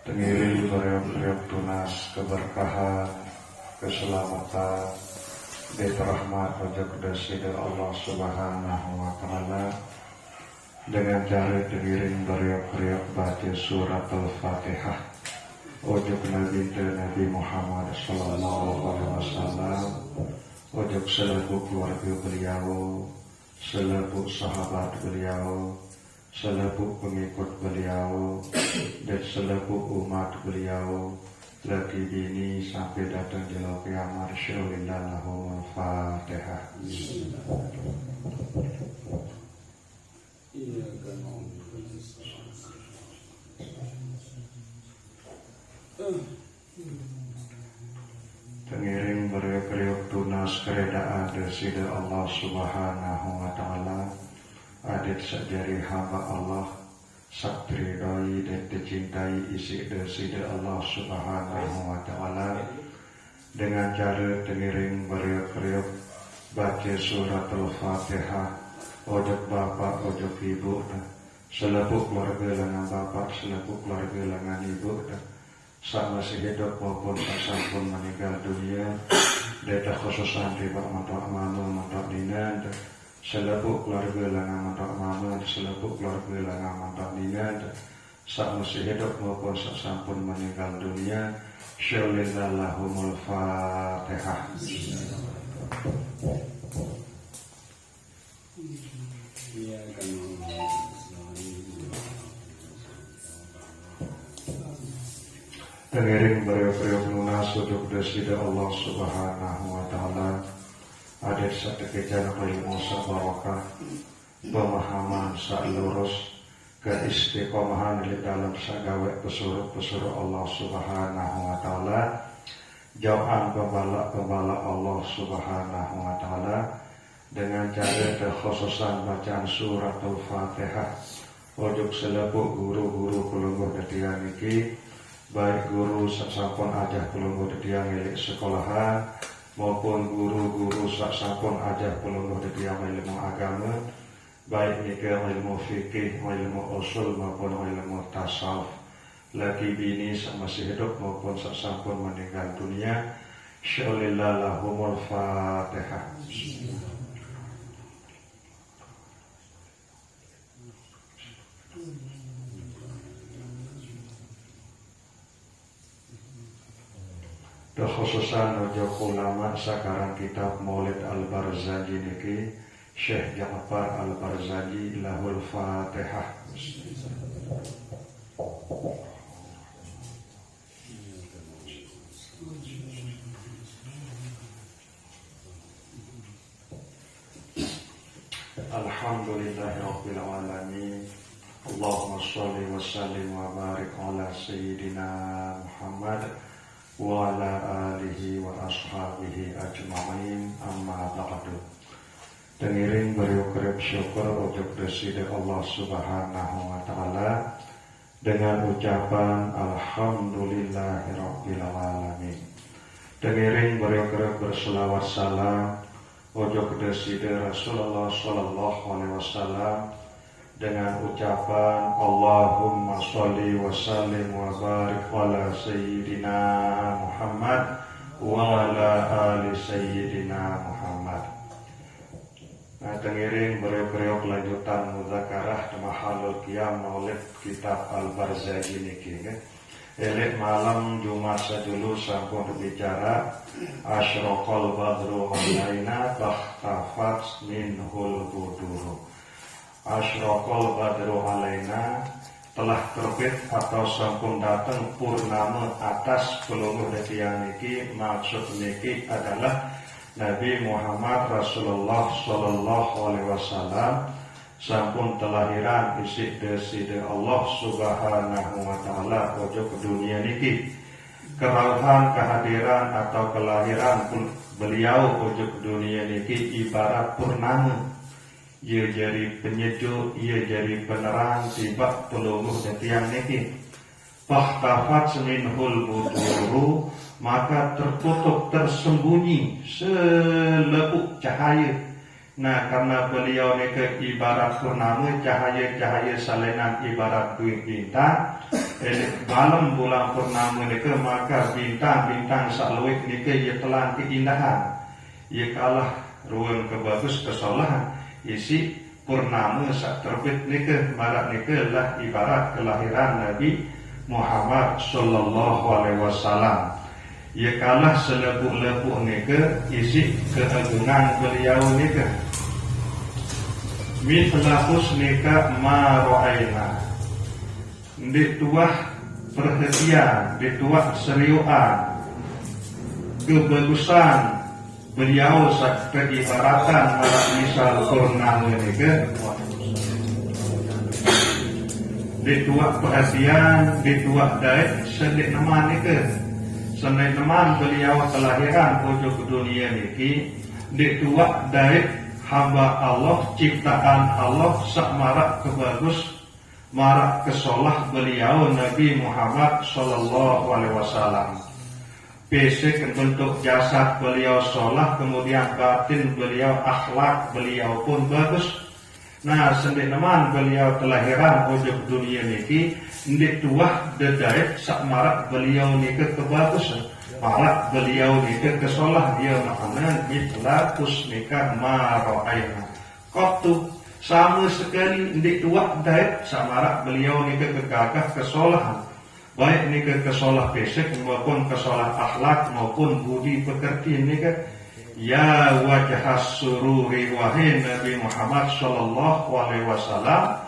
Tengiring beriak-beriak tunas keberkahan, keselamatan, rahmat wajah kedasi dari Allah Subhanahu wa Ta'ala dengan cara tengiring beriak-beriak baca surat Al-Fatihah wajah Nabi Muhammad Sallallahu Alaihi Wasallam, wajah selaku keluarga beliau, selaku sahabat beliau, selaku pengikut beliau, dan selaku umat beliau lagi bini sampai datang di kiamat. Syallallahul Fatihah. Tengiring beriak-beriak tunas keredaan dari Allah Subhanahu wa Ta'ala, adik sajari hamba Allah sakridoi dan dicintai isi dari Allah Subhanahu wa Ta'ala dengan cara tengiring beriak-beriak baca surat Al-Fatihah ojok bapak ojok ibu selaku keluarga lengan bapak selaku keluarga lengan ibu saat masih hidup maupun sampun meninggal dunia data khususan riba mantak manu mantak dinan selaku keluarga lengan mantak manu selaku keluarga lengan mantak dinan saat masih hidup maupun sampun meninggal dunia. Syallallahul Fatihah. Tengiring beriak-beriak lunas sujud desida Allah Subhanahu wa Ta'ala, adik satekejan ilmu sabarokah, pemahaman lurus, keistiqomahan di dalam sagawe pesuruh Allah Subhanahu wa Ta'ala, jauhan pembala Allah Subhanahu wa Ta'ala dengan cara kekhususan bacaan surat Al-Fatihah ojuk selaku guru-guru kulungguh detian iki, baik guru sasampun ajah kulungguh detian milik sekolahan maupun guru-guru sasampun ajah kulungguh detian ilmu agama, baik nikah ilmu fikih, ilmu usul maupun ilmu tasawuf, lagi bini masih hidup maupun sasampun meninggal dunia. Syallallahul Fatihah. Kekhususan ujung ulama sakarang kitab Maulid Al-Barzanji niki Syekh Ja'far Al-Barzanji lahul Fatihah. Alhamdulillahirabbil alamin. Allahumma shalli wa sallim wa barik ala sayyidina Muhammad wa ala alihi wa ashabihi ajma'in, amma ba'du. Tengiring beriuk-riuk syukur ujug desida Allah Subhanahu wa Ta'ala dengan ucapan Alhamdulillahirabbil alamin. Tengiring beriuk-riuk berselawat salam ujug desida Rasulullah Sallallahu Alaihi Wasallam dengan ucapan Allahumma sholli wa sallim wa barik ala sayyidina Muhammad wa ala ali sayyidina Muhammad. Nah, tengiring beriuk-riuk lanjutan muzakarah mahalul qiyam maulid kitab Al-Barzanji niki elek malam Jumat sedulu sampun berbicara asyraqal badru alaina bahtafat minhul buduru. Asyraqal badru alaina telah terbit atau sampun datang purnama atas pelungguh detian niki. Maksud niki adalah Nabi Muhammad Rasulullah Sallallahu Alaihi Wasallam sampun telahiran isi deside Allah Subhanahu wa Ta'ala ojo ke dunia niki. Kerauhan kehadiran atau kelahiran beliau ojo ke dunia niki ibarat purnama. Ia jadi penyejuk, ia jadi penerang tibak pelungguh detian niki. Fahtafat seminhul buduru, maka tertutup tersembunyi selepuk cahaya. Nah, karena beliau ini ibarat purnama, cahaya-cahaya salenan ibarat duit bintang, malam bulan purnama nika maka bintang-bintang saluik nika ia telan keindahan, ia kalah ruang kebagus kesalahan isi purnama sak terbit nika marak nika lah ibarat kelahiran Nabi Muhammad sallallahu alaihi wasallam. Ia kalah selebuk-lebuk nika isi keagungan beliau nika. Mithla husnika ma ra'aina, dituah perhatian, dituah seriuan, kebagusan beliau sak ibaratan marak misal purnama nika, dituah perhatian, dituah daik sendik nama nika, sendik nama beliau kelahiran ujung dunia niki, dituah daik hamba Allah, ciptaan Allah sak marak kebagus, marak kesolah beliau Nabi Muhammad sallallahu alaihi wasallam. Fisik bentuk jasad beliau solah, kemudian batin beliau, akhlak beliau pun bagus. Nah, sendik neman beliau kelahiran ujung dunia niki, ndik tuah dedait sak marak beliau niki kebagusan. Malah beliau itu kesolah dia makna mithla husnika ma ra'aina. Qattu sama sekali ndik tuak daik samarak beliau ni kegagah kesolahan. Baik ni kesolah fisik maupun kesolah akhlak maupun budi pekerti ni ke ya wajah sururi wahai Nabi Muhammad sallallahu alaihi wasallam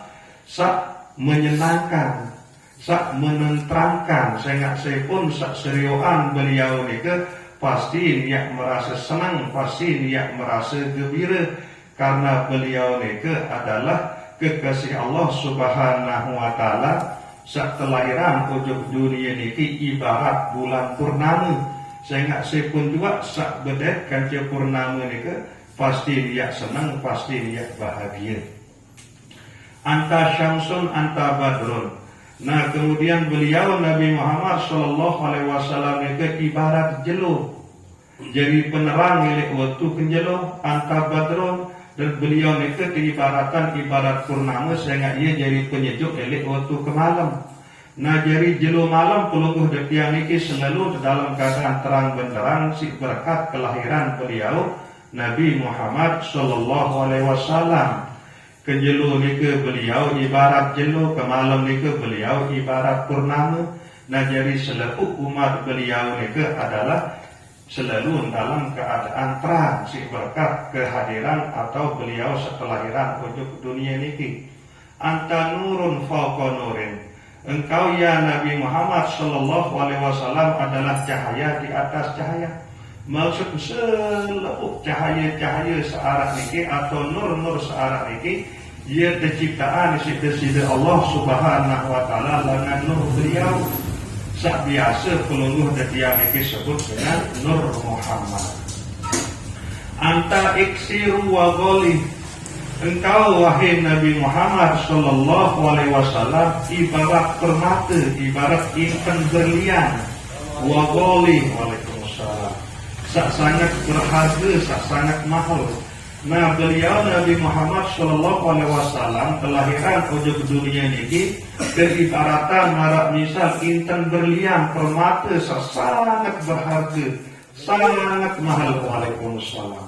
sak menyenangkan, sak menenteramkan, saya pun sak seriuan beliau ni ke pasti dia merasa senang, pasti dia merasa gembira karena beliau ni ke adalah kekasih Allah Subhanahu wa taala. Sak kelahiran ujung dunia ni ibarat bulan purnama. Saya pun juga sak bedet kanca purnama ni ke pasti dia senang, pasti dia bahagia. Anta syamsun anta badrun. Nah, kemudian beliau Nabi Muhammad sallallahu alaihi wasallam itu ibarat jelo. Jadi penerang milik waktu kenjelo anta badrun, dan beliau itu diibaratkan ibarat purnama sehingga ia jadi penyejuk milik waktu ke malam. Nah, jadi jelo malam pelungguh detiang niki selalu dalam keadaan terang benderang si berkat kelahiran beliau Nabi Muhammad sallallahu alaihi wasallam. Kenjelo nika beliau ibarat jelo, ke malam nika beliau ibarat purnama. Nah, jadi seluruh umat beliau nika adalah selalu dalam keadaan terang si berkat kehadiran atau beliau sekelahiran ujung dunia niki. Anta nurun fauqa nurin. Engkau ya Nabi Muhammad sallallahu alaihi wasallam adalah cahaya di atas cahaya. Maksud seluruh cahaya-cahaya searah niki atau nur-nur searah niki ia terciptaan di Allah Subhanahu wa taala dengan nur beliau. Sak biasa pelungguh detiang niki sebut dengan Nur Muhammad. Anta iksiru wa ghali. Engkau wahai Nabi Muhammad sallallahu alaihi wasallam ibarat permata, ibarat intan berlian. Wa ghali, waalaikumsalam. Sangat berharga, sangat mahal. Nah, beliau Nabi Muhammad sallallahu alaihi wasallam kelahiran ujung dunia niki keibaratan marak misal intan berlian permata sangat berharga, sangat mahal. Waalaikumsalam.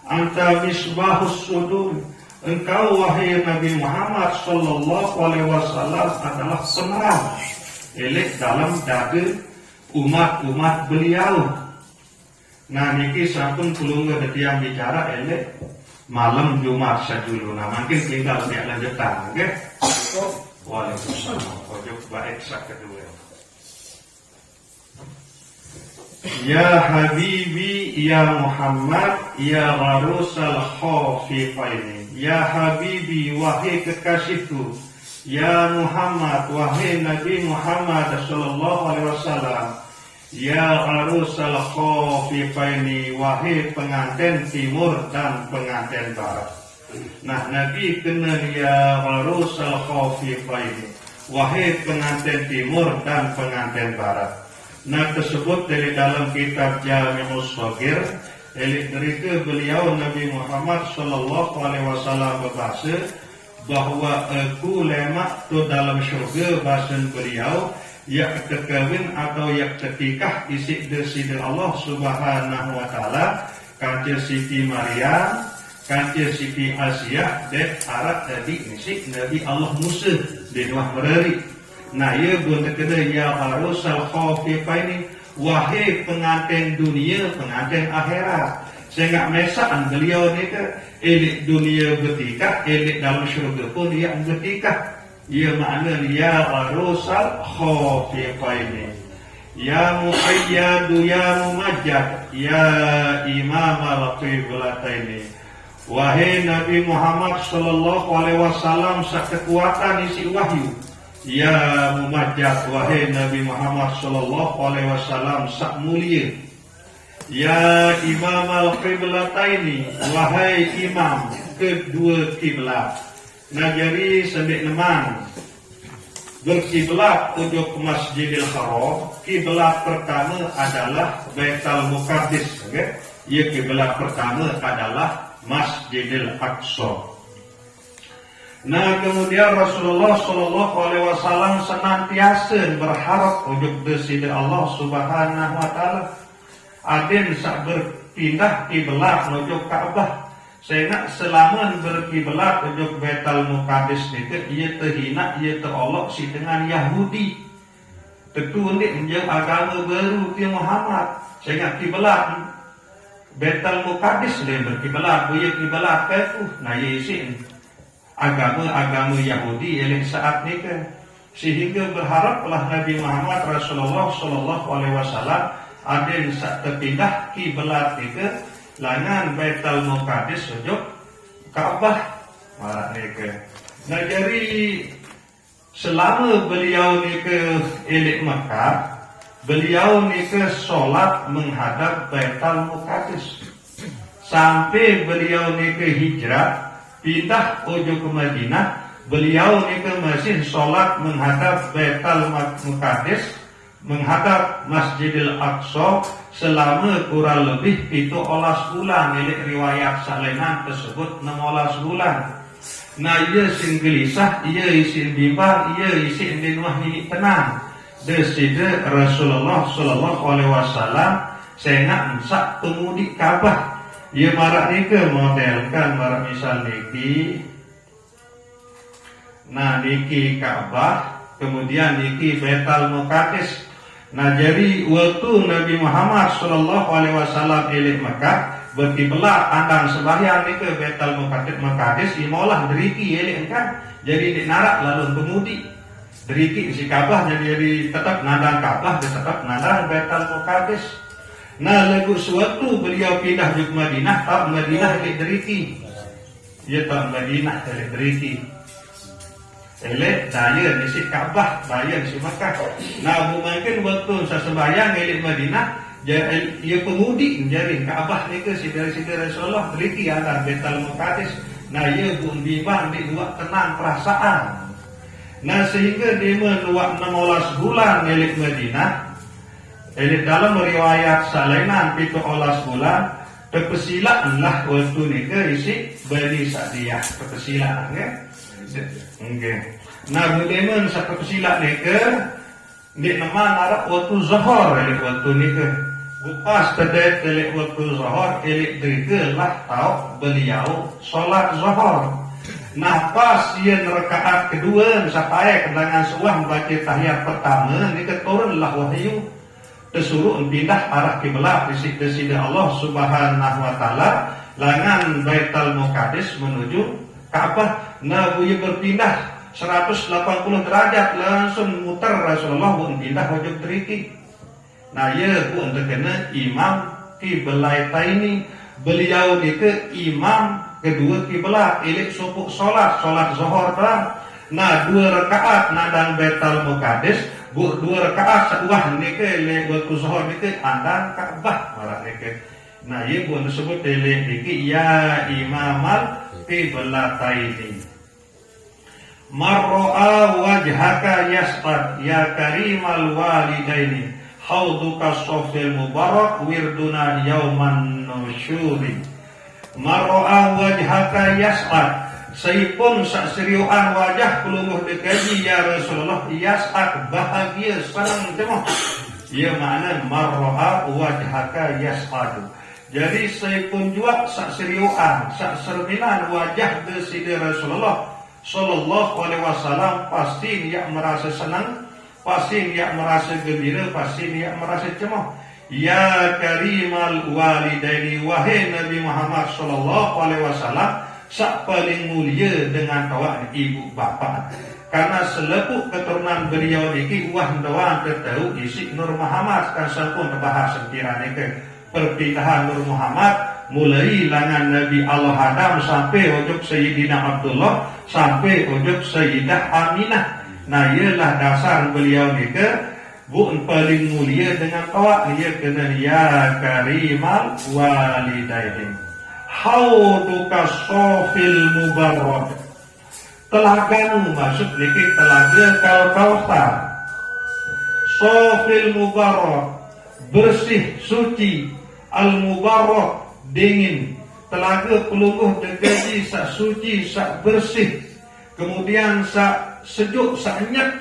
Anta misbahus sudur. Engkau wahai Nabi Muhammad sallallahu alaihi wasallam adalah penerang elok dalam dada umat-umat beliau. Nah, niki sampun pelungguh detiang bicara elok malam Jumat sajulu. Nah, mungkin tinggal dia lanjutan, oke? Waalaikumsalam. Ojo baik sak kedua. Ya Habibi, ya Muhammad, ya Gharusal Khafifaini. Ya Habibi, wahai kekasihku. Ya Muhammad, wahai Nabi Muhammad sallallahu alaihi wasallam. Ya Gharusal Khafifaini, wahai pengantin timur dan pengantin barat. Nah, Nabi kenal ya Gharusal Khafifaini, wahai pengantin timur dan pengantin barat. Nah, tersebut dari dalam kitab Jami'us Shaghir, dari beliau Nabi Muhammad sallallahu alaihi wasallam berbahasa bahwa aku lemak tu dalam syurga bahasan beliau ya kekawin atau ya ketikah isi desida Allah subhanahu wa ta'ala kantil Siti Maryam kantil Siti Asia dek arat tadi isi Nabi Allah Musa di Nuh Merari. Nah ia pun terkena ya harusal khafifaini wahai pengantin dunia pengantin akhirat. Sehingga mesaan beliau ni ke elit dunia bertikah, elit dalam syurga pun dia bertikah. Ia makna ya arusal khafifaini, ya muayyadu ya mumajjad, ya imam al-qiblataini. Wahai Nabi Muhammad sallallahu alaihi wasallam sak kekuatan isi wahyu. Ya mumajjad, wahai Nabi Muhammad sallallahu alaihi wasallam sak mulia. Ya imam al-qiblataini, wahai imam kedua kiblat. Nah jadi sendik neman berkiblat ujuk ke Masjidil Haram. Kiblat pertama adalah Baitul Muqaddis, okay? Ya kiblat pertama adalah Masjidil Aqsa. Nah kemudian Rasulullah Shallallahu Alaihi Wasallam senantiasa berharap ujuk desida Allah Subhanahu Wa Taala. Aden sak berpindah kiblat menuju Ka'bah. Saya nak selama berkiblat menuju Baitul Muqaddis itu ia terhina, ia terolok si dengan Yahudi. Tentu ini menjadi agama baru di Muhammad. Saya nak kiblat Baitul Muqaddis dia berkiblat, ia kiblat ke tu. Nah ia isi agama Yahudi oleh saat ini ke. Sehingga berharaplah Nabi Muhammad Rasulullah Sallallahu Alaihi Wasallam ada sak terpindah kiblat itu langan Baitul Muqaddis sujud Ka'bah marak ni ke. Nah jadi selama beliau ni ke elik Mekah, beliau ni ke solat menghadap Baitul Muqaddis sampai beliau ni ke hijrah pindah ujuk ke Madinah, beliau ni ke masih solat menghadap Baitul Muqaddis menghadap Masjidil Aqsa selama kurang lebih 17 bulan. Milik riwayat salinan tersebut 16 bulan. Nah ia sin gelisah, ia isin bimbang, ia isin dinuah ini tenang. Desida Rasulullah Sallallahu Alaihi Wasallam sehingga sak pemudik Ka'bah. Ia marak ni ke modelkan marak misal niki. Nah niki Ka'bah, kemudian niki Baitul Muqaddis. Nah jadi waktu Nabi Muhammad Sallallahu Alaihi Wasallam elik Mekah berkiblat andang sembahyang ni ke Baitul Muqaddis imolah deriki elik kan. Jadi di narak lalu pemudi deriki si Ka'bah jadi tetap nandang Ka'bah tetap nandang Baitul Muqaddis. Nah lagu sewaktu beliau pindah ke Madinah, tak Madinah elik deriki. Ya tak Madinah elik deriki. Elek daya di si Ka'bah, daya di si Makkah. Nah, mungkin waktu saya sembahyang elik Madinah, ia pemudi menjadi Ka'bah ni ke sida-sida Rasulullah teliti ada Baitul Muqaddis. Nah, ia pun bimbang di dua tenang perasaan. Nah, sehingga dia meluak 16 bulan elik Madinah. Elik dalam riwayat salinan 17 bulan, terpesilaanlah waktu ni ke isi Bani Sa'diyah, terpesilaan ya. Okay. Nah, bagaimana satu kesilat ni ke di nama narak waktu zuhur elik waktu ni ke. Bupas terdet elik waktu zuhur elik derike lah tahu beliau solat zuhur. Nah pas ia rakaat kedua sampai kenangan suah membaca tahiyat pertama ni keturunlah wahyu tersuruh pindah arah kiblat di sisi Allah Subhanahu Wa Taala langan Baitul Muqaddis menuju Ka'bah. Nah ia berpindah 180 derajat langsung muter Rasulullah pun pindah wajib teriki. Nah ia pun terkena imam kiblataini. Beliau ni ke imam kedua kiblat ilik supuk solat zuhur dah. Nah 2 rakaat nadang Baitul Muqaddis, 2 rakaat sebuah ni ke ilik waktu zuhur ni ke andang Ka'bah marah ni ke. Nah ia pun disebut ilik ni ke ya imamal kiblataini. Marro'a wajhaka yasqad ya karimal walidaini hauduka sofil mubarak wirduna yauman nusyuri. Marro'a wajhaka yasqad. saipun sak seriuan wajah pelungguh dekaji ya Rasulullah yas'ak bahagia senang cemoh. Ia makna marra'a wajhaka yas'adu. Jadi saipun juga sak seriuan sak serminan wajah deside Rasulullah sallallahu alaihi wasallam pasti dia merasa senang, pasti dia merasa gembira, pasti dia merasa cemoh. Ya karimal walidaini, wahai Nabi Muhammad sallallahu alaihi wasallam, sak paling mulia dengan tawak ibu bapa. Karena selepuk keturunan beliau niki wah doan tertahu isi Nur Muhammad kan sampun terbahas sekiranya ke perpindahan Nur Muhammad mulai langan Nabi Allah Adam sampai ujung Sayyidina Abdullah sampai ujung Sayyidah Aminah. Nah ialah dasar beliau niki bukan paling mulia dengan tawak dia kena ya karimal walidain. Hauduka sofil mubarrad. Telagamu maksud niki telaga Kautsar. Sofil mubarrad bersih suci, al mubarrad dingin. Telaga pelungguh dekaji sak suci sak bersih. Kemudian sak sejuk sak nyet.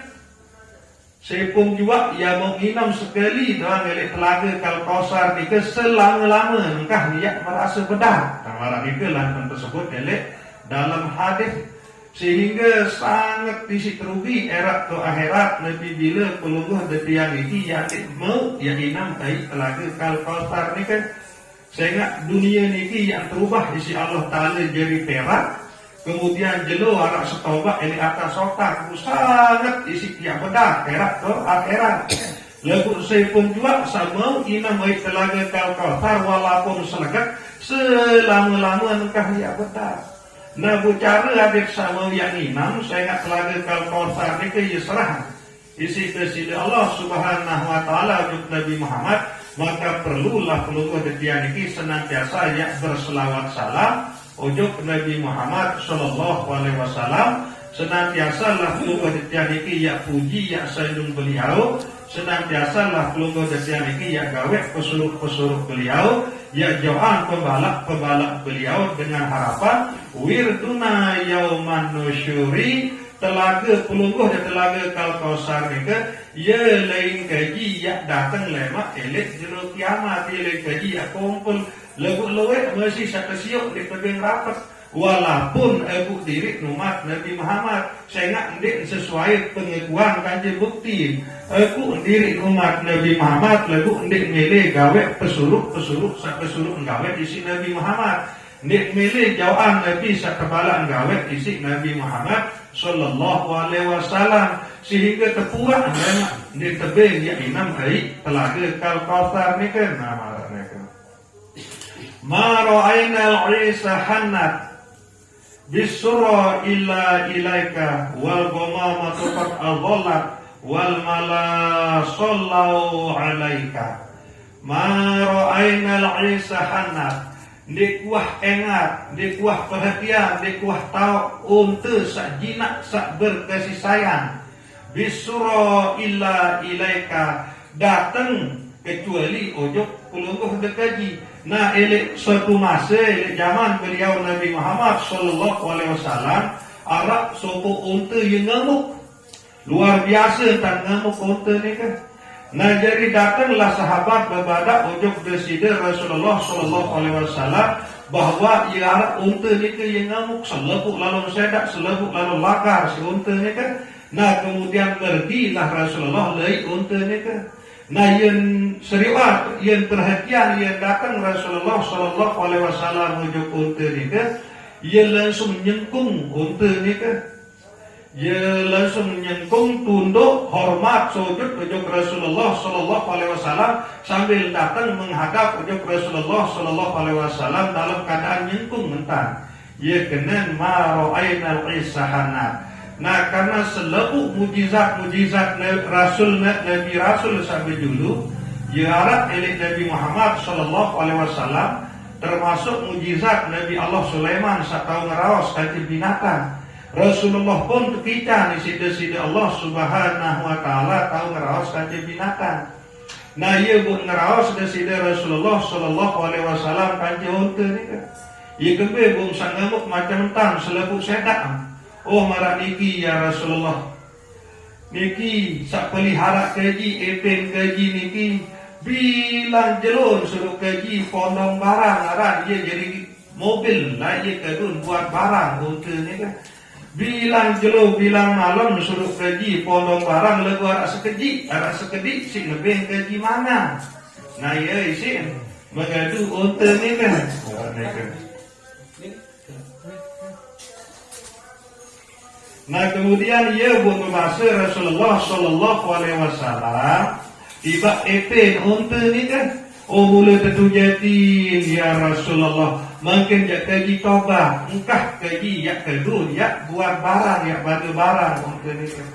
Sepung juga ia menginam sekali dalam milik telaga Kautsar ni ke selama-lama engkah dia merasa bedah. Tamaran itu lantaran tersebut milik dalam hadis sehingga sangat disi terugi erat tu akhirat Nabi bila pelungguh detiang ini yang mau yang inam kai telaga Kautsar ni kan sehingga dunia ni yang terubah isi Allah Taala jadi perak. Kemudian jelo anak setobat ini atas otak sangat isi tiap bedah perak ke akhirat. Lalu saya pun juga sama inam baik telaga Kautsar walaupun selekat selama-lama engkau ya bedah. Nah bicara adik sama yang inam saya ingat telaga Kautsar ini ke serah isi kesida Allah Subhanahu wa taala untuk Nabi Muhammad, maka perlulah pelungguh detian ini senantiasa ya berselawat salam ujuk Nabi Muhammad sallallahu alaihi wasallam, senantiasa lah pelungguh detian iki ya puji ya sanjung beliau, senantiasa lah pelungguh detian iki ya gawe pesuruh-pesuruh beliau, ya jauhan pembalak beliau dengan harapan wirduna yauman nusyuri, telaga pelungguh dan telaga Kautsar nika ya lain kaji ya datang lemak elek jero kiamat ya lain kaji ya kumpul lewek masih satu siok di tebing rapat walaupun aku diri umat Nabi Muhammad saya nggak sesuai pengakuan kanji bukti aku diri umat Nabi Muhammad lagu ndik milih gawe pesuruh gawe isi Nabi Muhammad ndik milih jauhan Nabi sakabala gawe isi Nabi Muhammad sallallahu alaihi wasallam sehingga terpuak ndik tebing ya inam kai telaga Kautsar ni kan nama mereka. Ma ra'aina al-'isa hannat bisura illa ilaika wal ghamamatu qad adallat wal mala sallau alaika. Ma ra'aina al-'isa hannat dikuah engat, dikuah perhatian, dikuah tahu unta sak jinak sak berkasih sayang bisura illa ilaika datang kecuali ojok pelungguh dekaji. Nah elek suatu masa elek zaman beliau Nabi Muhammad sallallahu alaihi wasallam Arab sopo unta yang ngamuk luar biasa tentang ngamuk unta ni kan. Nah jadi datanglah sahabat berbadak ojok desida Rasulullah sallallahu alaihi wasallam bahwa ia Arab unta ni kan yang ngamuk selepuk lalu sedak selepuk lalu lakar si unta ni kan. Nah kemudian pergilah Rasulullah lai unta ni kan. Nah yang seriwat, yang perhatian, yang datang Rasulullah sallallahu alaihi wasallam ujuk unta ni kan, ia langsung nyengkung unta ni kan, ia langsung nyengkung tunduk hormat sujud ujuk Rasulullah sallallahu alaihi wasallam sambil datang menghadap ujuk Rasulullah sallallahu alaihi wasallam dalam keadaan nyengkung mentang. Ia kena ma ra'ainal isahana. Nah karena selepuk mujizat Rasul Nabi Rasul sampai dulu ya Arab elek Nabi Muhammad sallallahu alaihi wasallam termasuk mujizat Nabi Allah Sulaiman sak tahu ngeraos kanti binatang. Rasulullah pun ketika di sida Allah Subhanahu wa taala tahu ngeraos kanti binatang. Nah ia pun ngeraos di sida Rasulullah sallallahu alaihi wasallam kanti unta ni kan. Ia kebe bung sangamuk macam tan selebuk sedak. Oh marak niki ya Rasulullah. Niki sak pelihara kaji epen kaji niki bilang jelun suruh kaji pondong barang aran ia jadi mobil lah ia kadun buat barang untuk ni kan. Bilang jelo bilang malam suruh kaji pondong barang lagu arak sekedik si lebih kaji mana. Nah ia isi mengadu unta ni kan. Nah kemudian ia buat berbahasa Rasulullah Sallallahu Alaihi Wasallam tiba epen unta ni kan. Oh boleh tentu jadi ya Rasulullah. Mungkin jak kaji tobat, engkah kaji yak kedun, yak buat barang, yak batu barang unta ni kan.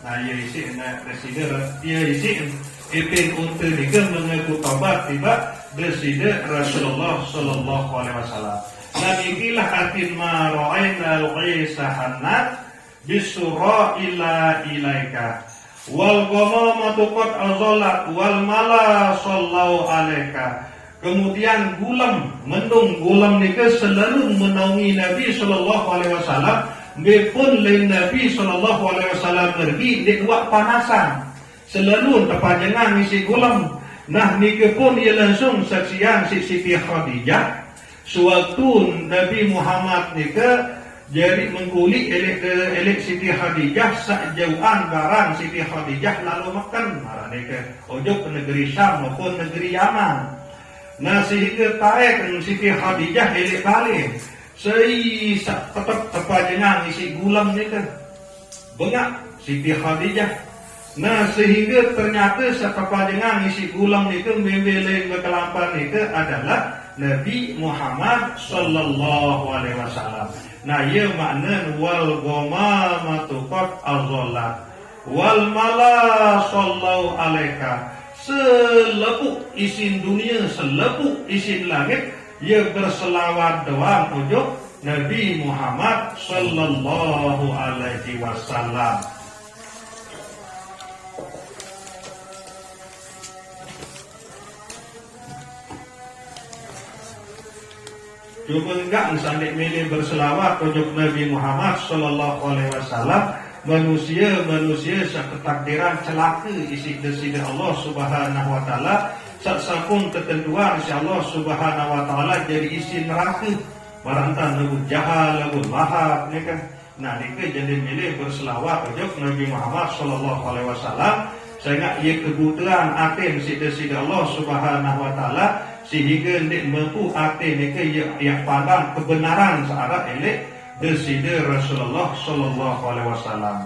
Nah ia isi nak presiden, ia isi epen unta ni kan mengaku tobat tiba presiden Rasulullah Sallallahu Alaihi Wasallam. Nah ikilah atin ma ra'aina al-Isa hanat bisura ila ilaika wal ghamamatu qad azallat wal mala sallallahu alaika. Kemudian gulam mendung gulam nika selalu menaungi Nabi sallallahu alaihi wasallam bepun lain Nabi sallallahu alaihi wasallam pergi di buat panasan selalu terpanjangan isi gulam. Nah nika pun ia langsung saksian si Siti Khadijah sewaktu Nabi Muhammad nika jadi mengkulik elek Siti Khadijah sejauhan barang Siti Khadijah lalu makan marah mereka ojo ke negeri Syam maupun negeri Yaman. Nah sehingga tarik Siti Khadijah elek balik tetap terpajangan isi gulam mereka bengak Siti Khadijah. Nah sehingga ternyata terpajangan isi gulam mereka membeleng berkelampan mereka adalah Nabi Muhammad Sallallahu Alaihi Wasallam. Nah ia makna wal ghamamatu qad azallat wal mala sallallahu alaika. Selepuk isin dunia, selepuk isin langit ia berselawat doang ujung Nabi Muhammad Sallallahu Alaihi Wasallam. Cuma enggak misalnya milih berselawat untuk Nabi Muhammad Sallallahu Alaihi Wasallam. Manusia seketakdiran celaka isi desida Allah Subhanahu Wa Taala. Saksapun ketentuan si Allah Subhanahu Wa Taala jadi isi neraka. Barantan lagu jahal, lagu lahap, ni kan. Nah ni ke jadi milih berselawat untuk Nabi Muhammad Sallallahu Alaihi Wasallam. Sehingga ia kebutuhan aten si desida Allah Subhanahu Wa Taala. Sehingga hendak mampu hati mereka yang pandang kebenaran searah elek desida Rasulullah Sallallahu Alaihi Wasallam.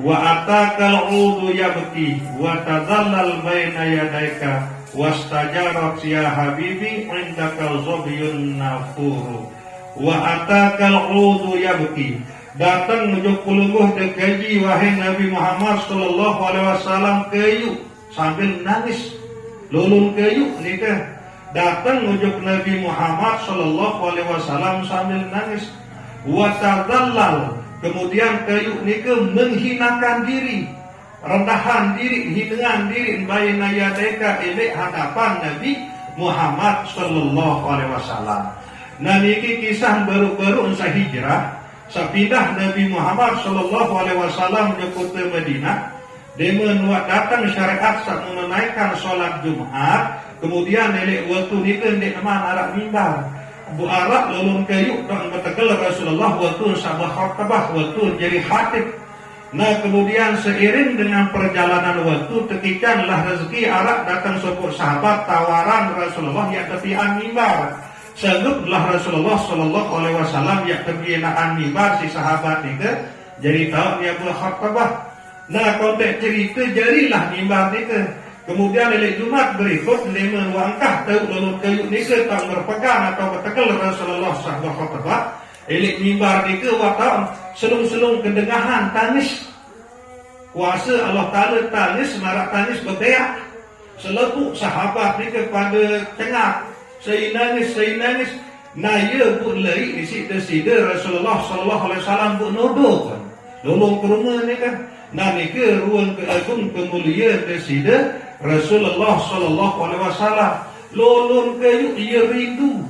Wa atakal udu yabki wa tadallal baina yadaika wastajarat ya habibi indakal zabyun nafuru. Wa atakal udu yabki, datang menuju kulungguh dekaji wahai Nabi Muhammad Sallallahu Alaihi Wasallam kayu sambil nangis lulun kayu nikah. Datang ujuk Nabi Muhammad Sallallahu Alaihi Wasallam sambil nangis. Watadallal, kemudian kayu nika menghinakan diri, rendahan diri, hinaan diri baina yadaika elek hadapan Nabi Muhammad Sallallahu Alaihi Wasallam. Nah niki kisah baru-baru usah hijrah, sepindah Nabi Muhammad Sallallahu Alaihi Wasallam ke kota Madinah. Dia menuat datang syariat saat menunaikan solat Jumat. Kemudian nenek waktu nikah dek teman arak mimbar bu arak lolong kayu dan bertekel Rasulullah waktu sabah khutbah waktu jadi khatib. Nah kemudian seiring dengan perjalanan waktu tekikanlah rezeki arak datang sepuluh sahabat tawaran Rasulullah yang tepian mimbar. Sangguplah Rasulullah Sallallahu Alaihi Wasallam yang tepian mimbar si sahabat nikah jadi tahu dia buat khutbah. Nah konteks cerita jadilah mimbar nikah. Kemudian elek Jumat berikut lima langkah tahu lalu kayu nikah tak berpegang atau bertekel Rasulullah Sallallahu Alaihi Wasallam. Elek mimbar nikah waktu selung-selung kedengahan tangis. Kuasa Allah Ta'ala tangis, marak tangis berbeak. Selepuk sahabat nikah pada cengak. Saya nangis. Nah ia pun lari isi desida Rasulullah Sallallahu Alaihi Wasallam pun nodoh kan. Lolong ke rumah nikah. Nah nikah ruang keagung kemuliaan desida Rasulullah Sallallahu Alaihi Wasallam. Lolong kayu ia rindu.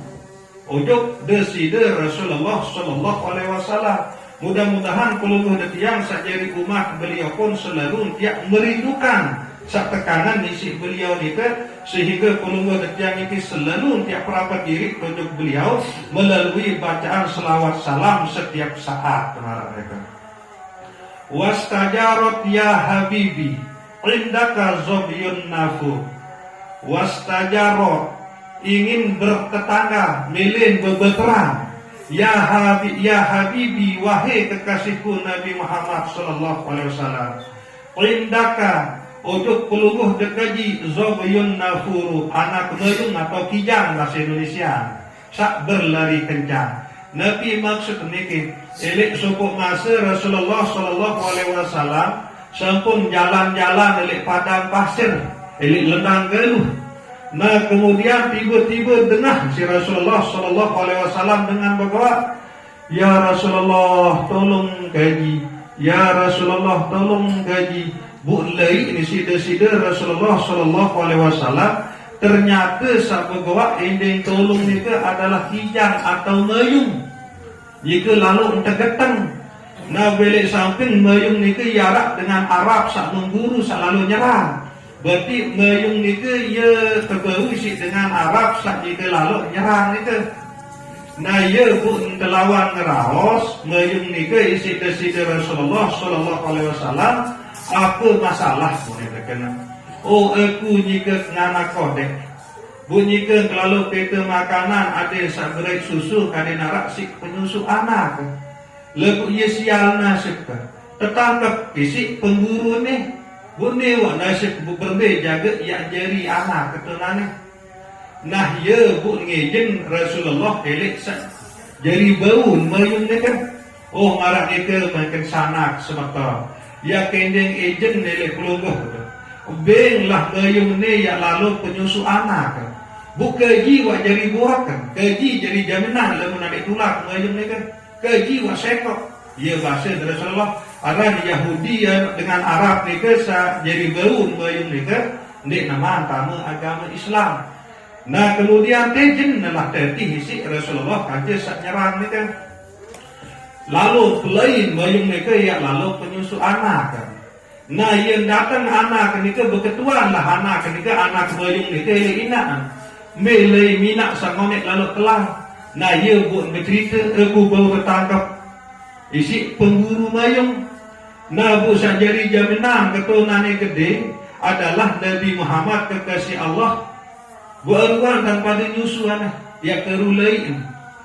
ujuk deside Rasulullah sallallahu alaihi wasallam. Mudah-mudahan peluluh detiang sakjari umat beliau pun selalu tiap merindukan sak tekanan isi beliau itu, sehingga peluluh detiang itu selalu tiap perapat diri ujuk beliau melalui bacaan selawat salam setiap saat. Mereka wastajarot ya habibi indaka zobyun nafu. Wastajarot ingin bertetangga, milih berberang. Ya Habibi, wahai kekasihku Nabi Muhammad sallallahu alaihi wasallam. Indaka ujuk peluluh dekaji zobyun nafuru, anak meyung atau kijang bahasa Indonesia. Sak berlari kencang. Nabi maksud niki, elik sopok masa Rasulullah sallallahu alaihi wasallam sampun jalan-jalan elik padang pasir, elik lendang geluh. Nah kemudian tiba-tiba dengar si Rasulullah sallallahu alaihi wasallam dengan berdoa, ya Rasulullah tolong kaji, ya Rasulullah tolong kaji. Bulai ini sida-sida Rasulullah sallallahu alaihi wasallam ternyata sak berdoa ending tolong itu adalah kijang atau meyung. Jika lalu ente geteng, nah belik samping meyung itu yarak dengan Arab sak mengguru sak lalu nyerang. Berarti meyung itu ia terbau isi dengan Arab sak jika lalu nyerang itu. Nah ia pun telawan ngeraos meyung itu isi deside Rasulullah sallallahu alaihi wasallam. Apa masalah boleh terkena? Oh aku jika ngana kodek. Bunyikan kalau kita makanan ada sak berai susu kade narak si penyusu anak. Lepas ia sial nasib kan. Tetangkap isi pengguru ni. Bune wa nasib berbe jaga ya jari anak ketunane. Nah ya bu ngejen Rasulullah elik jari baun mayung ni kan. Oh marak kita makan sanak semata. Ya kendeng ejen elik pelungguh. Beng lah mayung ni ya lalu penyusu anak kan. Bu keji wa jari buah kan. Keji jari jaminan lalu naik tulak mayung ni kan. Keji wa sekok. Ya bahasa Rasulullah. Ada Yahudi dengan Arab ni ke jadi baun bayung ni ke ni nama antama agama Islam. Nah kemudian tejen lah terti isi Rasulullah kaje sak nyerang ni kan. Lalu pelain bayung ni ke ya lalu penyusu anak kan. Nah yang datang anak ni ke berketuan lah anak ni ke anak bayung ni ke inak. Melai minak sangonek lalu telah. Nah ia buat bercerita aku baru bertangkap isi pengguru mayung. Nah bu sajari jaminan keturunannya gede adalah Nabi Muhammad kekasih Allah. Bu aruan dan pada nyusuan ya keru lain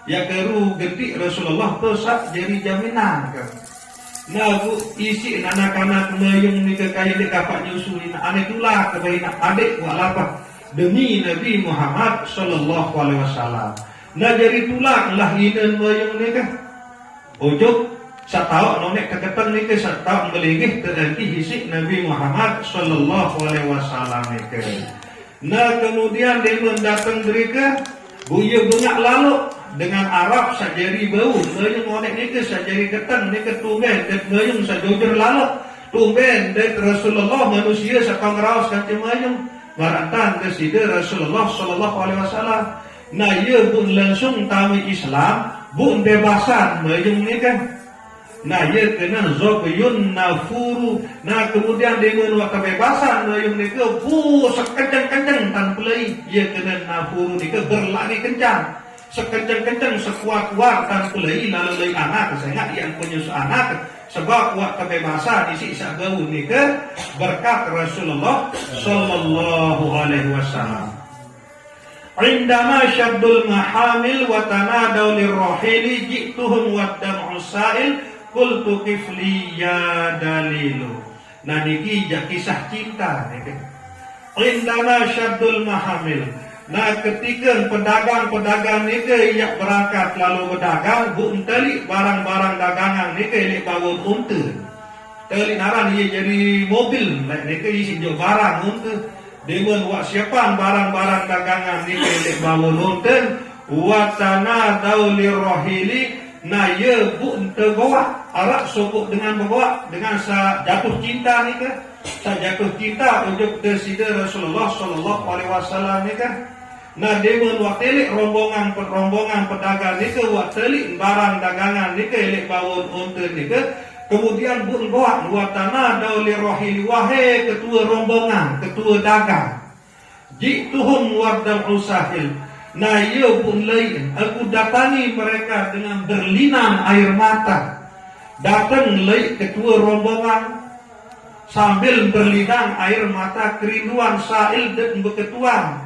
ya keru gede Rasulullah tu sak jari jaminan kan. Nah bu isi anak-anak mayung ni kekaya di kapak nyusuin ane itulah kebaik adik buat apa demi Nabi Muhammad sallallahu alaihi wasallam. Nah jadi tulang lah inan mayung ni kan. Ujuk satau nonek keketan ni ke satau melingih terhenti hisik Nabi Muhammad sallallahu alaihi wasallam ni ke. Nah kemudian dia mendatang mereka buya bengak lalu dengan Arab sajari bau mayung nonek ni ke sajari ketan ni ke tumben dan mayung sajojer lalu tumben dan Rasulullah manusia sakang raus kata mayung maratan ke sida Rasulullah sallallahu alaihi wasallam. Nah ia pun langsung tahu Islam bun bebasan mayung ni kan. Nah ia kena zobyun nafuru. Nah kemudian dia menolak kebebasan mayung ni ke sekencang-kencang tanpa lagi ia kena nafuru ni ke berlari kencang sekencang-kencang sekuat-kuat tanpa lagi lalu lagi anak saya yang penyusu anak sebab kuat kebebasan isi sak gaun ni ke berkat Rasulullah sallallahu alaihi wasallam. Indama syaddul mahamil wa tanadaw lirrahili ji'tuhum wa dam'u sa'il qultu kifli ya dalilu. Nah niki kisah cinta niki. Indama syaddul mahamil. Nah ketika pedagang-pedagang niki yang berangkat lalu berdagang bu enteli barang-barang dagangan niki ini bawa unta. Teli naran ia jadi mobil niki isi jo barang unta. Dengan wak siapan barang-barang dagangan niki ini bawa unta. Wa tanadaw lirrahili. Nah ia bu ente bawa arak sokok dengan bawa dengan sa jatuh cinta ni ke sa jatuh cinta ujuk desida Rasulullah sallallahu alaihi wasallam ni ke. Nah demen waktelik rombongan pedagang nika waktelik barang dagangan nika elek bawon unta nika. Kemudian bun goak watana dauli rohili wahai ketua rombongan, ketua dagang. Jituhum wardam usahil. Nah ia pun lain. Aku datangi mereka dengan berlinang air mata. Datang lain ketua rombongan sambil berlinang air mata kerinduan sa'il dan berketuan.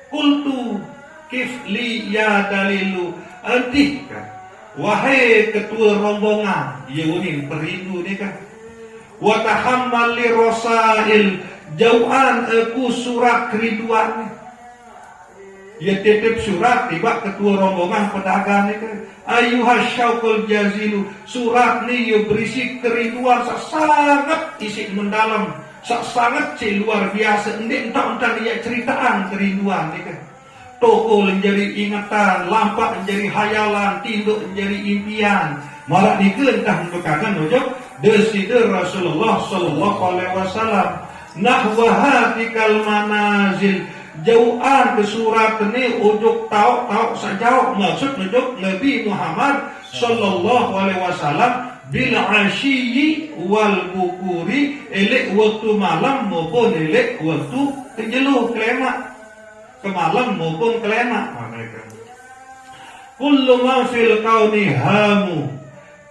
Kultu kif li ya dalilu antihkan. Wahai ketua rombongan, yaunin perindu ni kan. Wa tahammal li rasail jauhan aku surat kerinduan. Ya titip surat tiba ketua rombongan pedagang ni kan. Ayuhas syaukul jazilu, surat ni ya berisi kerinduan sangat isi mendalam, sangat luar biasa. Ini entah dia ceritaan kerinduan ni kan. Toko menjadi ingatan, lampak menjadi hayalan, tinduk menjadi impian. Malah dikentah berkakan ujung desider Rasulullah sallallahu alaihi wasallam nahwa hatikal manazil jauhan ke surat ini ujuk tahu sajauh maksud ujuk Nabi Muhammad sallallahu alaihi wasallam bil asyiyi wal bukuri elek waktu malam maupun elek waktu kejeluh kelema. Ke malam maupun kelena mereka. Kullu ma fil kauni hamu.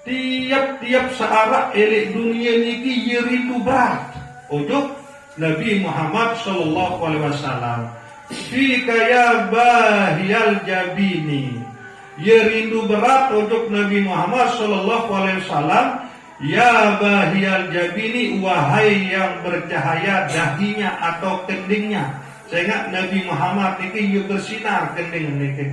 Tiap-tiap searah elek dunia niki yeritu berat. Ujuk Nabi Muhammad sallallahu alaihi wasallam. Fika ya bahiyal jabini. Yerindu berat ujuk Nabi Muhammad sallallahu alaihi wasallam. Ya bahiyal jabini, wahai yang bercahaya dahinya atau kendingnya. Sehingga Nabi Muhammad niki bersinar kending niki.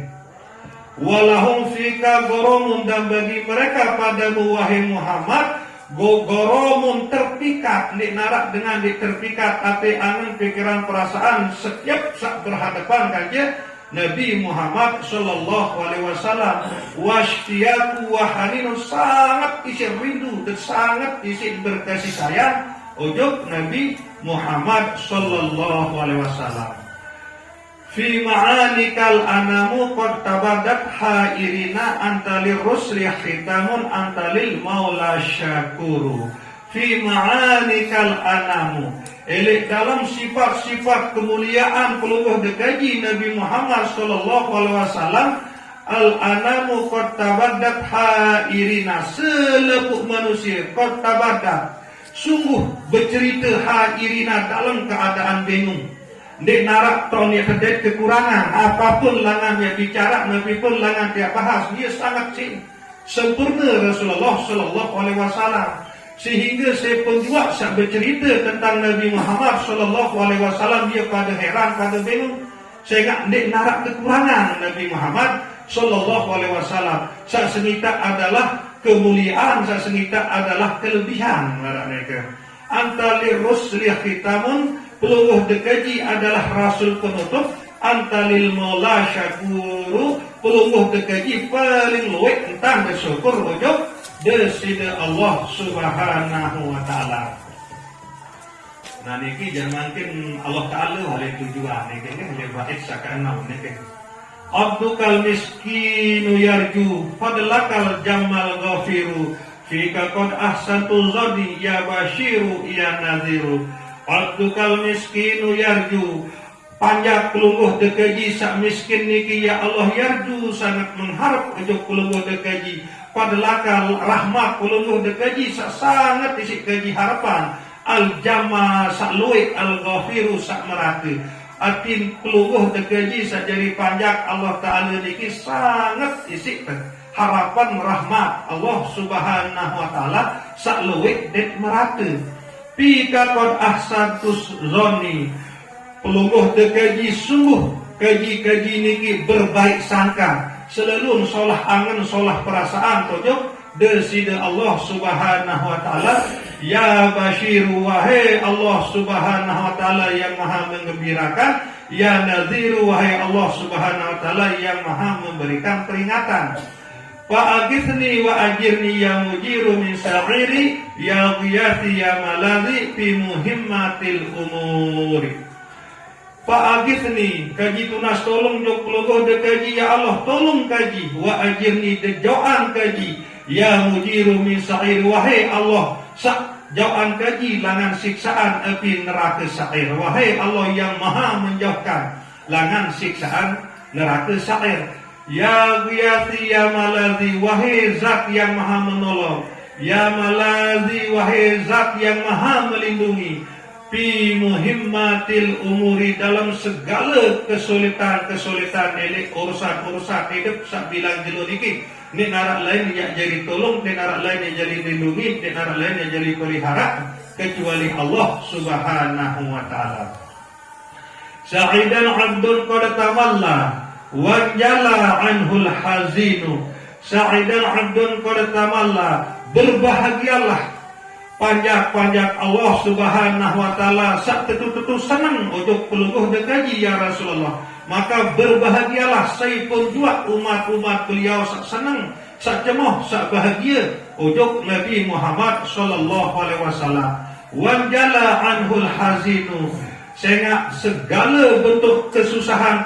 Walahum fika goromun, dan bagi mereka padamu wahai Muhammad goromun terpikat, nik narak dengan terpikat hati angin pikiran perasaan setiap saat berhadapan kaje Nabi Muhammad sallallahu alaihi wasallam. Wasyiatu wahaninun, sangat isi rindu dan sangat isi berkasih sayang ujuk Nabi Muhammad sallallahu alaihi wasallam. Fi ma'anikal anamu qad tabadat hairina antalir rusli khitamun antalil maula syakuru. Fi ma'anikal anamu, elek dalam sifat-sifat kemuliaan peluluh dekaji Nabi Muhammad sallallahu alaihi wasallam. Al anamu qad tabadat hairina, selepuk manusia qad tabadat sungguh bercerita hairina dalam keadaan bingung. Dek narak tahun yang terjadi kekurangan apapun langan dia bicara, Nabi pun langan dia bahas. Dia sangat sempurna Rasulullah sallallahu alaihi wasallam, sehingga saya pun juga sak bercerita tentang Nabi Muhammad sallallahu alaihi wasallam dia pada heran, pada bingung. Sehingga dek narak kekurangan Nabi Muhammad sallallahu alaihi wasallam. Sak sengita adalah kemuliaan, sak sengita adalah kelebihan mereka. Antalir rusli khitamun, peluluh dekaji adalah rasul penutup. Antalil maula syakuru, peluluh dekaji paling luwek entah bersyukur ujuk desida Allah subhanahu wa ta'ala. Nah niki jangan mungkin Allah ta'ala oleh tujuan niki oleh baik sakanam niki. Abdukal miskinu yarju fadlakal jamal ghafiru fika qad ahsantu zadi ya basyiru ya nadhiru. Abdukal miskinu yarju, panjak pelungguh dekaji sak miskin niki ya Allah yarju, sangat mengharap ujuk pelungguh dekaji. Fadlakal rahmat pelungguh dekaji sak sangat isi kaji harapan. Al jama sak luik al ghafiru sak merata. Atin pelungguh dekaji sak jari panjak Allah Ta'ala niki sangat isi harapan rahmat Allah Subhanahu wa Ta'ala sak luik dan merata. Pika qad ahsantus zoni, pelungguh dekaji sungguh kaji-kaji niki berbaik sangka. Selalu solah angan solah perasaan tujuh desida Allah Subhanahu wa Ta'ala. Ya basyiru, wahai Allah Subhanahu wa Ta'ala yang maha menggembirakan. Ya nadhiru, wahai Allah Subhanahu wa Ta'ala yang maha memberikan peringatan. Fa'agithni wa ajirni ya mujiru min sa'iri ya ghiyati ya maladhi fi muhimmatil umuri. Fa'agithni kaji tunas tolong jok pelogoh de kaji ya Allah tolong kaji wa ajirni de jauhan kaji ya mujiru min sa'ir wahai Allah jauhan kaji langan siksaan api neraka sa'ir wahai Allah yang maha menjauhkan langan siksaan neraka sa'ir ya ghiyati ya malazi wahai zat yang maha menolong ya malazi wahai zat yang maha melindungi fi muhimmatil umuri dalam segala kesulitan elek urusan hidup sak bilang jelo niki ni narak lain yang jadi tolong ni narak lain yang jadi lindungi ni narak lain yang jadi pelihara kecuali Allah subhanahu wa ta'ala. Sa'idan abdun qad tamalla wanjala anhul hazinu sa'idan abdun qad tamalla berbahagialah panjak Allah subhanahu wa ta'ala sak tetu-tetu senang ojok peluguh dekaji ya Rasulullah maka berbahagialah saipun jua umat-umat beliau sak senang sak cemoh sak bahagia ojok Nabi Muhammad sallallahu alaihi wasallam wanjala anhul hazinu sehingga segala bentuk kesusahan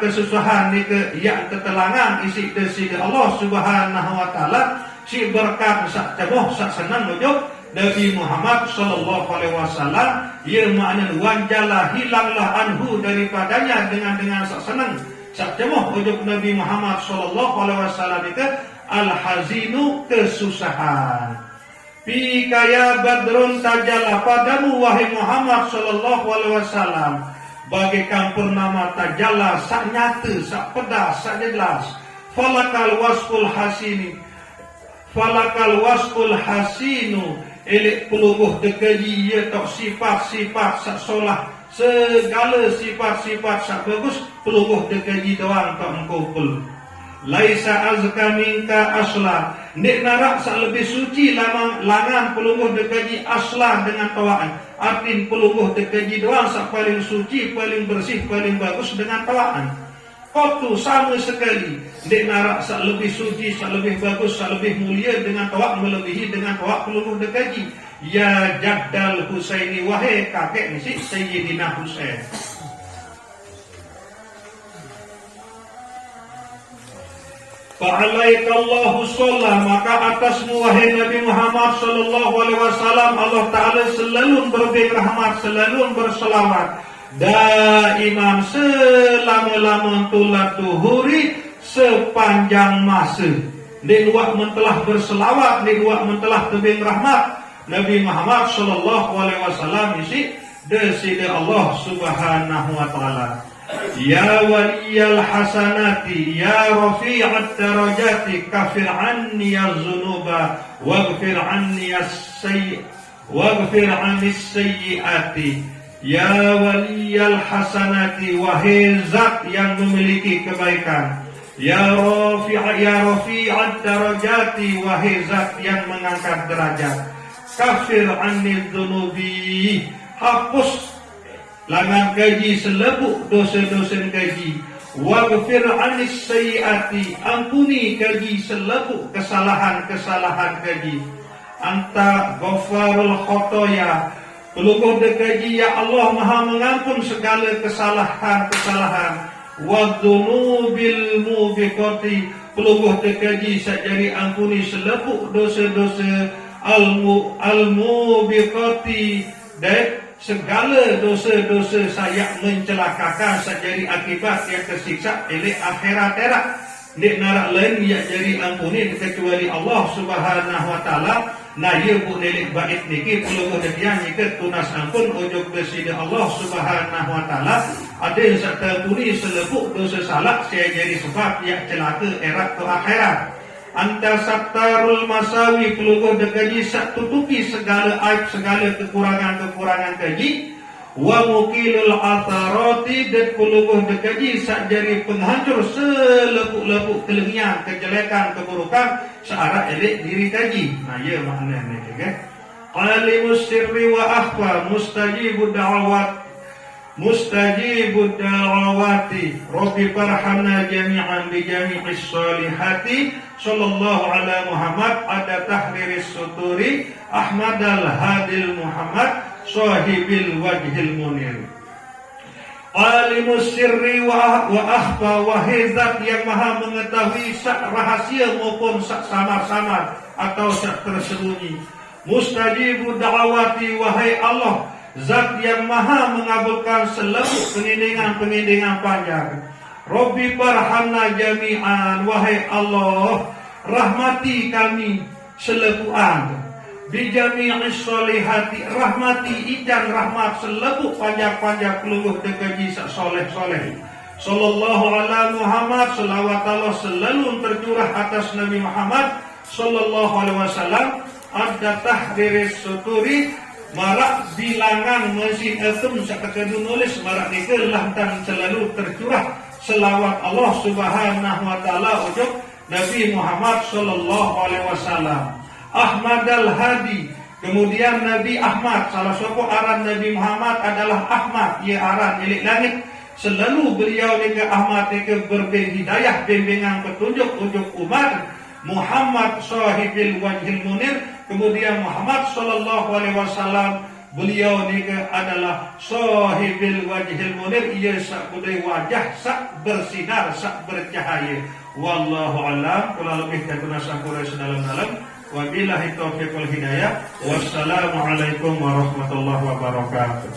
ni ke yang ketelangan isi desi Allah subhanahu wa ta'ala si berkat sak cemoh sak senang ojok Nabi Muhammad sallallahu alaihi wasallam ia makna wanjala hilanglah anhu daripadanya dengan senang sak cemoh ujug Nabi Muhammad sallallahu alaihi wasallam itu al hazinu kesusahan fi kaya badrun tajalla padamu wahai Muhammad sallallahu alaihi wasallam bagaikan purnama tajalla sak nyata sak pedas sak jelas falakal wasful hasinu elek peluruh dekaji ia tak sifat-sifat sak solah segala sifat-sifat sak bagus peluruh dekaji doang tak mengkumpul laisa azka minka asla nek narak sak lebih suci langan peluruh dekaji asla dengan tawaan artin peluruh dekaji doang sak paling suci paling bersih paling bagus dengan tawaan Kotu sama sekali nek narak sak lebih suci, sak lebih bagus, sak lebih mulia dengan tawak melebihi dengan tawak peluruh dekaji. Ya Jaddal Husaini wahai kakek si Sayyidina Husain. Fa'alaikallahu sholla maka atasmu wahai Nabi Muhammad sallallahu alaihi wasallam Allah Ta'ala selalu berberi rahmat, selalu berselawat daiman selama-lama tulat tuhuri sepanjang masa. Di luar mentelah berselawat, di luar mentelah tebing rahmat Nabi Muhammad sallallahu alaihi wasallam isi deside Allah subhanahu wa ta'ala. Ya waliyal hasanati ya rafi'at darajati kafir anni az-zunuba waghfir anni as-sayyi'ati. Ya waliyal hasanati wahai zat yang memiliki kebaikan. Ya rafi'at darajati wahai zat yang mengangkat derajat. Kafir anni dzunubi hapus langan gaji selebuk dosa-dosa gaji. Waghfir anis sayyiati ampuni gaji selebuk kesalahan-kesalahan gaji. Anta ghafarul khotoya peluruh dekaji ya Allah maha mengampun segala kesalahan-kesalahan. Wadzunubil mubiqati peluruh dekaji sajari ampuni selebuk dosa-dosa al-mubiqati dan segala dosa-dosa saya mencelakakan sajari akibat yang tersiksa oleh akhirat terak. Nek narak lain yang jadi ampuni kecuali Allah subhanahu wa ta'ala. Nah ia pun nelik bait niki peluruh dia nyike tunas ampun ujug besida Allah subhanahu wa ta'ala. Ada yang tertuni selebuk dosa salah saya jadi sebab yang celaka erat ke akhirat. Anta sattarul masawi peluruh dekaji sak tutupi segala aib segala kekurangan-kekurangan kaji. Wa mukilul atharati dan peluruh dekaji sak jari penghancur selepuk-lepuk kelengian kejelekan keburukan searah elek diri kaji. Nah ya maknanya ni kan. Alimus sirri wa akhfa mustajibud da'awati Rabbi farhamna jami'an bi jami'is salihati sallallahu ala Muhammad ada tahriris suturi Ahmad al-Hadil Muhammad sahibil wajhil munir. Alimus sirri wa akhfa, wahai zat yang maha mengetahui sak rahasia maupun sak samar-samar atau sak tersembunyi. Mustajibu da'awati, wahai Allah, zat yang maha mengabulkan seluruh pengiringan-pengiringan panjang. Rabbi barhamna jami'an, wahai Allah, rahmati kami selebuan. Bijami'is solihati, rahmati ijan rahmat selebuk panjang-panjang keluruh degaji sak soleh-soleh. Sallallahu ala Muhammad, selawat Allah selalu tercurah atas Nabi Muhammad sallallahu alaihi wasallam. Ada tahriris suturi, marak bilangan mesin etum sakake nulis marak nikelah dan selalu tercurah selawat Allah subhanahu wa ta'ala ujub Nabi Muhammad sallallahu alaihi wasallam. Ahmad al-Hadi, kemudian Nabi Ahmad, salah satu aran Nabi Muhammad adalah Ahmad, ia aran milik langit. Selalu beliau dengan Ahmad ke berberi hidayah, bimbingan petunjuk ujuk umat. Muhammad sahibil wajhil munir, kemudian Muhammad sallallahu alaihi wasallam, beliau juga adalah sahibil wajhil munir, ia sak budai wajah sak bersinar, sak bercahaya. Wallahu alam, kula lebih katuna sampura sedalam-dalam. Wabillahi taufiq wal hidayah. Wassalamualaikum warahmatullahi wabarakatuh.